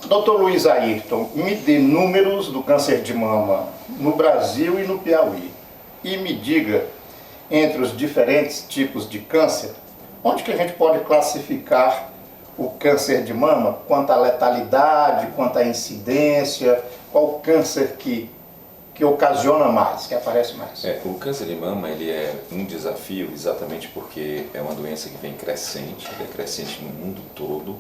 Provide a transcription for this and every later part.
Doutor Luiz Ayrton, me dê números do câncer de mama no Brasil e no Piauí. E me diga, entre os diferentes tipos de câncer, onde que a gente pode classificar o câncer de mama, quanto à letalidade, quanto à incidência, qual o câncer que ocasiona mais, que aparece mais? O câncer de mama ele é um desafio exatamente porque é uma doença que vem crescente, ele é crescente no mundo todo,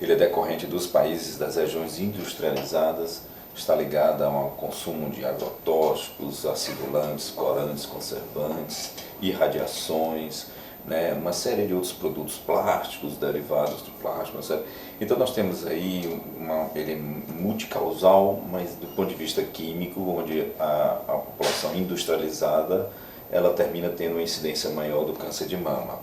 ele é decorrente dos países, das regiões industrializadas, está ligada ao consumo de agrotóxicos, acidulantes, corantes, conservantes, irradiações, né, uma série de outros produtos plásticos, derivados do plástico, etc. Então nós temos aí, ele é multicausal, mas do ponto de vista químico, onde a população industrializada, ela termina tendo uma incidência maior do câncer de mama.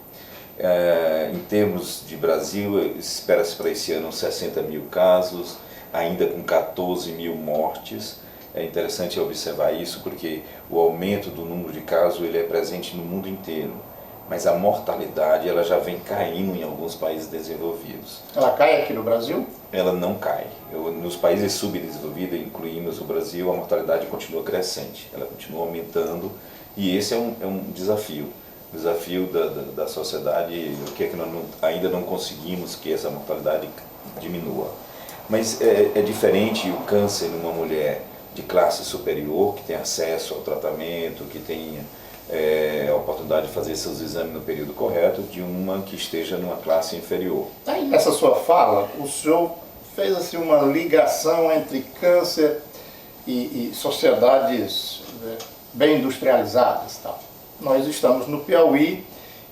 Em termos de Brasil, espera-se para esse ano 60 mil casos, ainda com 14 mil mortes. É interessante observar isso porque o aumento do número de casos ele é presente no mundo inteiro, mas a mortalidade ela já vem caindo em alguns países desenvolvidos. Ela cai aqui no Brasil? Ela não cai. Nos países subdesenvolvidos, incluímos o Brasil, a mortalidade continua crescente, ela continua aumentando e esse é um desafio. O desafio da sociedade, o que é que nós ainda não conseguimos que essa mortalidade diminua. Mas é diferente o câncer numa mulher de classe superior, que tem acesso ao tratamento, que tem a oportunidade de fazer seus exames no período correto, de uma que esteja numa classe inferior. Aí nessa sua fala, o senhor fez assim, uma ligação entre câncer e sociedades bem industrializadas, tal. Nós estamos no Piauí,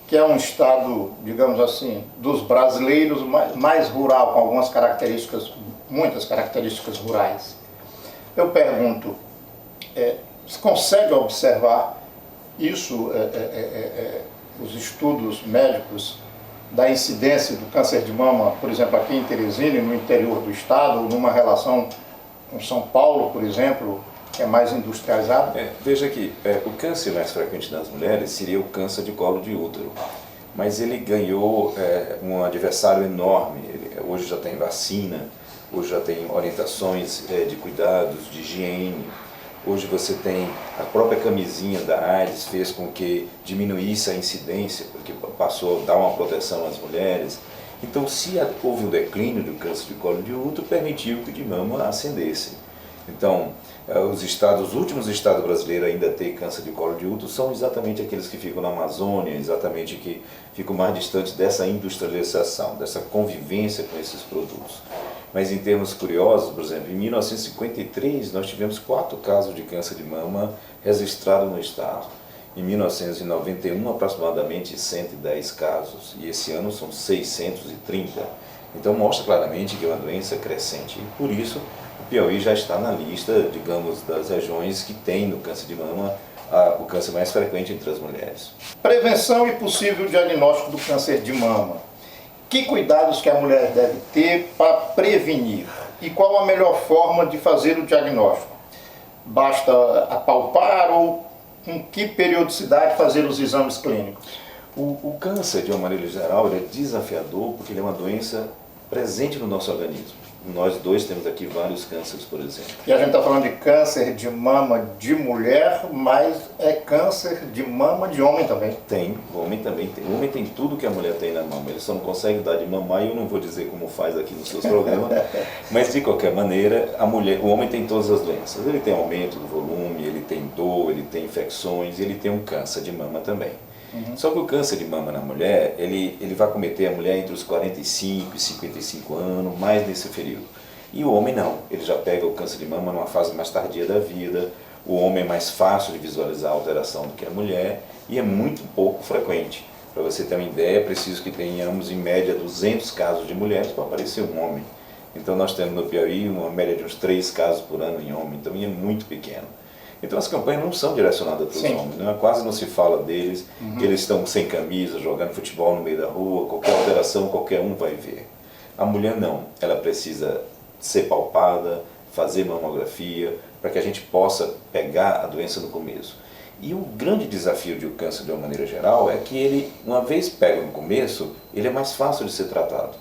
que é um estado, digamos assim, dos brasileiros mais rural, com algumas características, muitas características rurais. Eu pergunto, você consegue observar isso, os estudos médicos da incidência do câncer de mama, por exemplo, aqui em Teresina, no interior do estado, ou numa relação com São Paulo, por exemplo, que é mais industrializado? Veja que o câncer mais frequente nas mulheres seria o câncer de colo de útero, mas ele ganhou um adversário enorme. Hoje já tem vacina, hoje já tem orientações de cuidados, de higiene. Hoje você tem a própria camisinha da AIDS, fez com que diminuísse a incidência, porque passou a dar uma proteção às mulheres. Então, se houve um declínio do câncer de colo de útero, permitiu que o de mama ascendesse. Então, os últimos estados brasileiros ainda a ter câncer de colo de útero são exatamente aqueles que ficam na Amazônia, exatamente que ficam mais distantes dessa industrialização, dessa convivência com esses produtos. Mas em termos curiosos, por exemplo, em 1953 nós tivemos 4 casos de câncer de mama registrados no estado. Em 1991 aproximadamente 110 casos e esse ano são 630. Então mostra claramente que é uma doença crescente e por isso o Piauí já está na lista, digamos, das regiões que tem no câncer de mama o câncer mais frequente entre as mulheres. Prevenção e possível diagnóstico do câncer de mama. Que cuidados que a mulher deve ter para prevenir? E qual a melhor forma de fazer o diagnóstico? Basta apalpar ou com que periodicidade fazer os exames clínicos? O câncer, de uma maneira geral, ele é desafiador porque ele é uma doença presente no nosso organismo. Nós dois temos aqui vários cânceres, por exemplo. E a gente está falando de câncer de mama de mulher, mas é câncer de mama de homem também. Tem, o homem também tem. O homem tem tudo que a mulher tem na mama, ele só não consegue dar de mamar e eu não vou dizer como faz aqui nos seus programas, mas de qualquer maneira, o homem tem todas as doenças. Ele tem aumento do volume, ele tem dor, ele tem infecções, ele tem um câncer de mama também. Só que o câncer de mama na mulher, ele vai cometer a mulher entre os 45 e 55 anos, mais nesse período. E o homem não, ele já pega o câncer de mama numa fase mais tardia da vida, o homem é mais fácil de visualizar a alteração do que a mulher e é muito pouco frequente. Para você ter uma ideia, é preciso que tenhamos em média 200 casos de mulheres para aparecer um homem. Então nós temos no Piauí uma média de uns 3 casos por ano em homem, então é muito pequeno. Então as campanhas não são direcionadas para os homens, né? Quase não se fala deles, eles estão sem camisa, jogando futebol no meio da rua, qualquer alteração qualquer um vai ver. A mulher não, ela precisa ser palpada, fazer mamografia, para que a gente possa pegar a doença no começo. E o grande desafio do câncer de uma maneira geral é que ele, uma vez pego no começo, ele é mais fácil de ser tratado.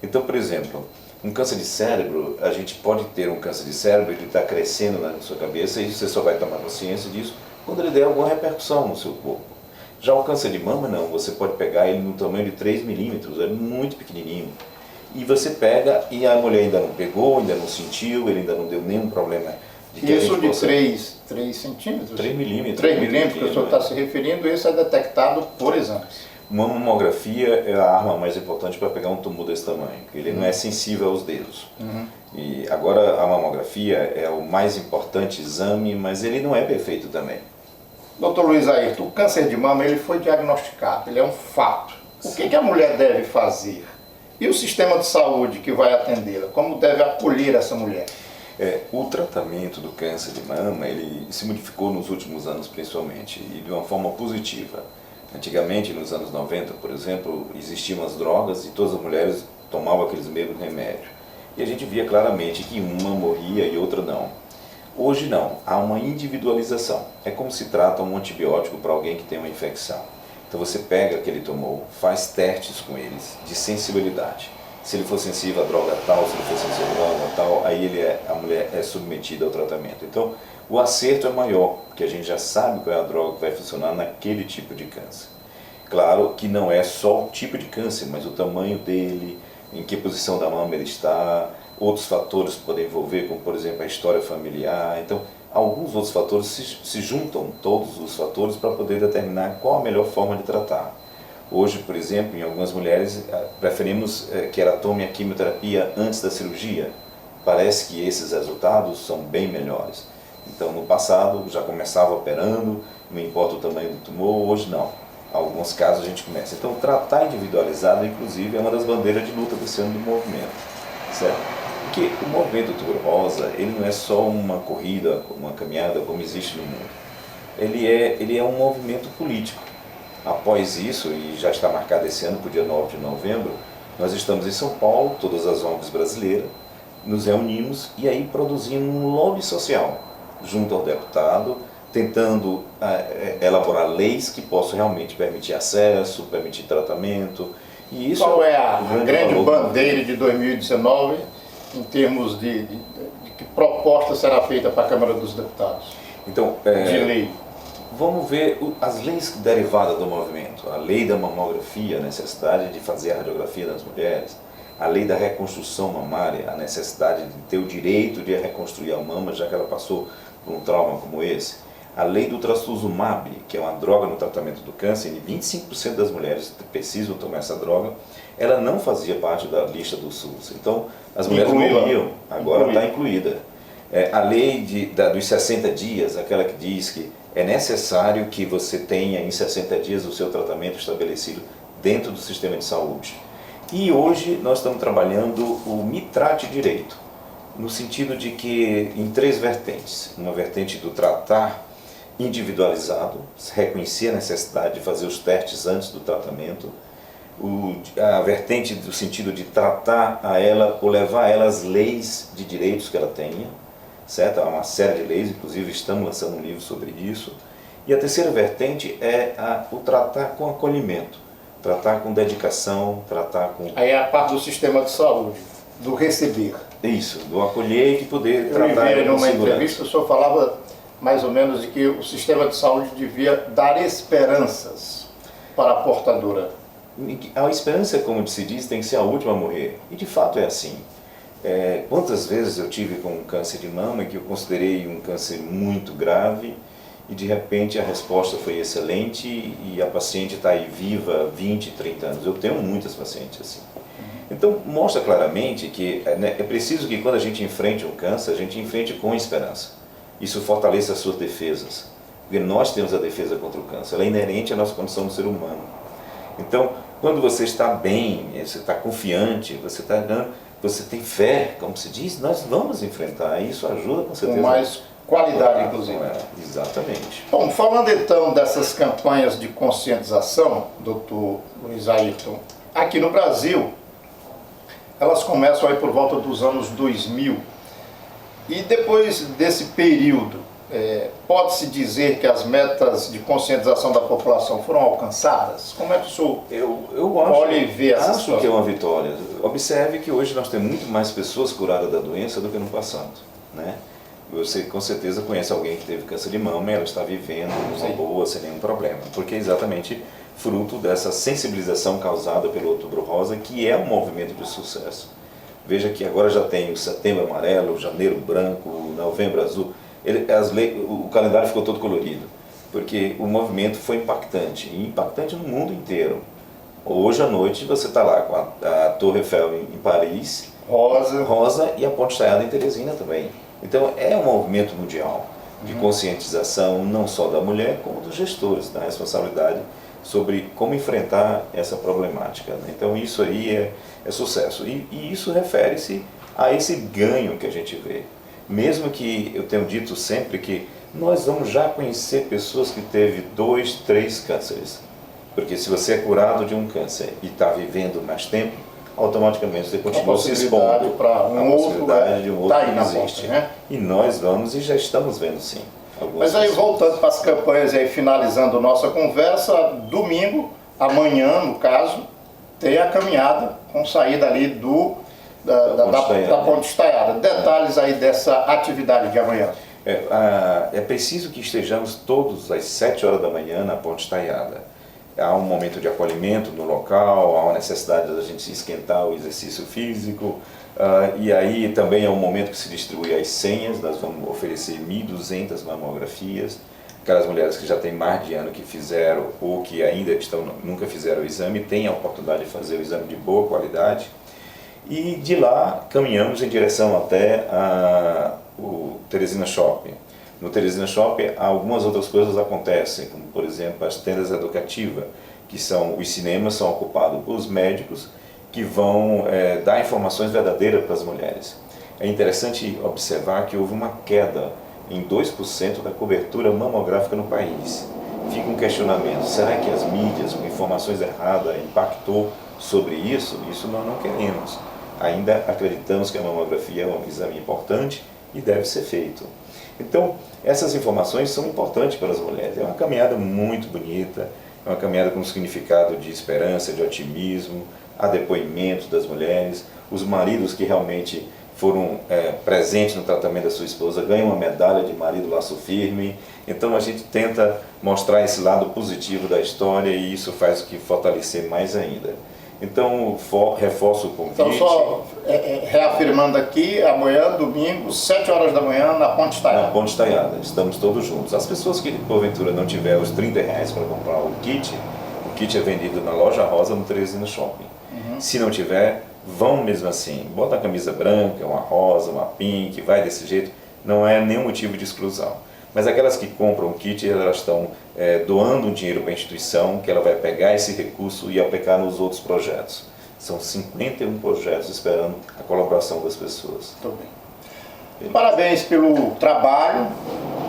Então, por exemplo, Um câncer de cérebro, a gente pode ter um câncer de cérebro, ele está crescendo na sua cabeça e você só vai tomar consciência disso quando ele der alguma repercussão no seu corpo. Já o câncer de mama não, você pode pegar ele no tamanho de 3 milímetros, é muito pequenininho. E você pega e a mulher ainda não pegou, ainda não sentiu, ele ainda não deu nenhum problema. Isso de 3 centímetros? 3 milímetros. 3 milímetros que o senhor está se referindo, isso é detectado por exames. Uma mamografia é a arma mais importante para pegar um tumor desse tamanho, porque ele não é sensível aos dedos. E agora a mamografia é o mais importante exame, mas ele não é perfeito também. Doutor Luiz Ayrton, o câncer de mama ele foi diagnosticado, ele é um fato. O que a mulher deve fazer? E o sistema de saúde que vai atendê-la? Como deve acolher essa mulher? O tratamento do câncer de mama ele se modificou nos últimos anos principalmente, e de uma forma positiva. Antigamente, nos anos 90, por exemplo, existiam as drogas e todas as mulheres tomavam aqueles mesmos remédios. E a gente via claramente que uma morria e outra não. Hoje não, há uma individualização. É como se trata um antibiótico para alguém que tem uma infecção. Então você pega aquele tumor, faz testes com eles de sensibilidade. Se ele for sensível à droga tal, se ele for sensível à droga tal, aí a mulher é submetida ao tratamento. Então, o acerto é maior, porque a gente já sabe qual é a droga que vai funcionar naquele tipo de câncer. Claro que não é só o tipo de câncer, mas o tamanho dele, em que posição da mama ele está, outros fatores podem envolver, como por exemplo a história familiar. Então, alguns outros fatores se juntam, todos os fatores, para poder determinar qual a melhor forma de tratar. Hoje, por exemplo, em algumas mulheres, preferimos que ela tome a quimioterapia antes da cirurgia. Parece que esses resultados são bem melhores. Então, no passado, já começava operando, não importa o tamanho do tumor, hoje não. Em alguns casos a gente começa. Então, tratar individualizado, inclusive, é uma das bandeiras de luta desse ano do movimento, certo? Porque o movimento Outubro Rosa, ele não é só uma corrida, uma caminhada como existe no mundo. Ele é um movimento político. Após isso, e já está marcado esse ano para o dia 9 de novembro, nós estamos em São Paulo, todas as ONGs brasileiras, nos reunimos e aí produzimos um lobby social junto ao deputado, tentando elaborar leis que possam realmente permitir acesso, permitir tratamento. E isso qual é a grande bandeira de 2019 em termos de que proposta será feita para a Câmara dos Deputados? Então, de lei. Vamos ver as leis derivadas do movimento. A lei da mamografia, a necessidade de fazer a radiografia das mulheres. A lei da reconstrução mamária, a necessidade de ter o direito de reconstruir a mama, já que ela passou por um trauma como esse. A lei do trastuzumab, que é uma droga no tratamento do câncer, e 25% das mulheres precisam tomar essa droga, ela não fazia parte da lista do SUS. Então, as mulheres morriam, agora está incluída. A lei dos 60 dias, aquela que diz que é necessário que você tenha em 60 dias o seu tratamento estabelecido dentro do sistema de saúde. E hoje nós estamos trabalhando o Me Trate Direito, no sentido de que em 3 vertentes. Uma vertente do tratar individualizado, reconhecer a necessidade de fazer os testes antes do tratamento. A vertente do sentido de tratar a ela, ou levar a ela as leis de direitos que ela tenha, certo? Há uma série de leis, inclusive estamos lançando um livro sobre isso. E a terceira vertente é o tratar com acolhimento, tratar com dedicação, tratar com... Aí é a parte do sistema de saúde, do receber. Isso, do acolher e poder tratar com numa entrevista, o senhor falava mais ou menos de que o sistema de saúde devia dar esperanças para a portadora. A esperança, como se diz, tem que ser a última a morrer. E de fato é assim. Quantas vezes eu tive com um câncer de mama que eu considerei um câncer muito grave e de repente a resposta foi excelente e a paciente está aí viva 20, 30 anos. Eu tenho muitas pacientes assim. Então mostra claramente que é preciso que quando a gente enfrente um câncer, a gente enfrente com esperança. Isso fortalece as suas defesas. Porque nós temos a defesa contra o câncer, ela é inerente à nossa condição de ser humano. Então, quando você está bem, você está confiante, você tem fé, como se diz, nós vamos enfrentar. Isso ajuda com certeza. Com mais qualidade, inclusive. Exatamente. Bom, falando então dessas campanhas de conscientização, doutor Luiz Ayrton, aqui no Brasil, elas começam aí por volta dos anos 2000. E depois desse período, pode-se dizer que as metas de conscientização da população foram alcançadas? Como é que o senhor pode ver essa situação? Acho que é uma vitória. Observe que hoje nós temos muito mais pessoas curadas da doença do que no passado, né? Você com certeza conhece alguém que teve câncer de mama e ela está vivendo uma boa, sem nenhum problema, porque é exatamente fruto dessa sensibilização causada pelo Outubro Rosa, que é um movimento de sucesso. Veja que agora já tem o Setembro Amarelo, o Janeiro Branco, o Novembro Azul. O calendário ficou todo colorido, porque o movimento foi impactante, e impactante no mundo inteiro. Hoje à noite você está lá com a Torre Eiffel em Paris, rosa, e a Ponte Estaiada em Teresina também. Então é um movimento mundial de conscientização, não só da mulher, como dos gestores, da responsabilidade sobre como enfrentar essa problemática, né? Então isso aí é sucesso, e isso refere-se a esse ganho que a gente vê. Mesmo que eu tenho dito sempre que nós vamos já conhecer pessoas que teve 2, 3 cânceres, porque se você é curado de um câncer e está vivendo mais tempo, automaticamente você continua se expondo para a possibilidade de um outro que existe, né? E nós vamos e já estamos vendo sim. Mas aí voltando para as campanhas aí, finalizando nossa conversa, domingo, amanhã no caso, tem a caminhada com saída ali da Ponte Estaiada. Detalhes aí dessa atividade de amanhã. É preciso que estejamos todos às 7 horas da manhã na Ponte Estaiada. Há um momento de acolhimento no local, há uma necessidade da gente se esquentar o exercício físico, e aí também é um momento que se distribui as senhas. Nós vamos oferecer 1.200 mamografias. Aquelas mulheres que já têm mais de ano que fizeram ou que ainda nunca fizeram o exame, têm a oportunidade de fazer o exame de boa qualidade. E de lá caminhamos em direção até o Teresina Shopping. No Teresina Shopping, algumas outras coisas acontecem, como por exemplo as tendas educativas, que são os cinemas, são ocupados por médicos que vão dar informações verdadeiras para as mulheres. É interessante observar que houve uma queda em 2% da cobertura mamográfica no país. Fica um questionamento: será que as mídias com informações erradas impactou sobre isso? Isso nós não queremos. Ainda acreditamos que a mamografia é um exame importante e deve ser feito. Então, essas informações são importantes para as mulheres. É uma caminhada muito bonita, é uma caminhada com um significado de esperança, de otimismo, há depoimentos das mulheres, os maridos que realmente foram presentes no tratamento da sua esposa ganham uma medalha de marido laço firme. Então a gente tenta mostrar esse lado positivo da história e isso faz o que fortalecer mais ainda. Então, reforço o convite. Então, só reafirmando aqui, amanhã, domingo, 7 horas da manhã, na Ponte Estaiada. Na Ponte Estaiada, estamos todos juntos. As pessoas que, porventura, não tiverem os R$30 para comprar o kit é vendido na Loja Rosa, no Teresina Shopping. Se não tiver, vão mesmo assim. Bota a camisa branca, uma rosa, uma pink, vai desse jeito. Não é nenhum motivo de exclusão. Mas aquelas que compram o kit, elas estão doando um dinheiro para a instituição, que ela vai pegar esse recurso e aplicar nos outros projetos. São 51 projetos esperando a colaboração das pessoas. Muito bem. Parabéns pelo trabalho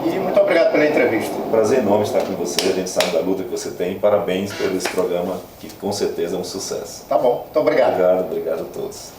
e muito obrigado pela entrevista. Prazer enorme estar com você, a gente sabe da luta que você tem. Parabéns por esse programa, que com certeza é um sucesso. Tá bom, muito obrigado. Obrigado a todos.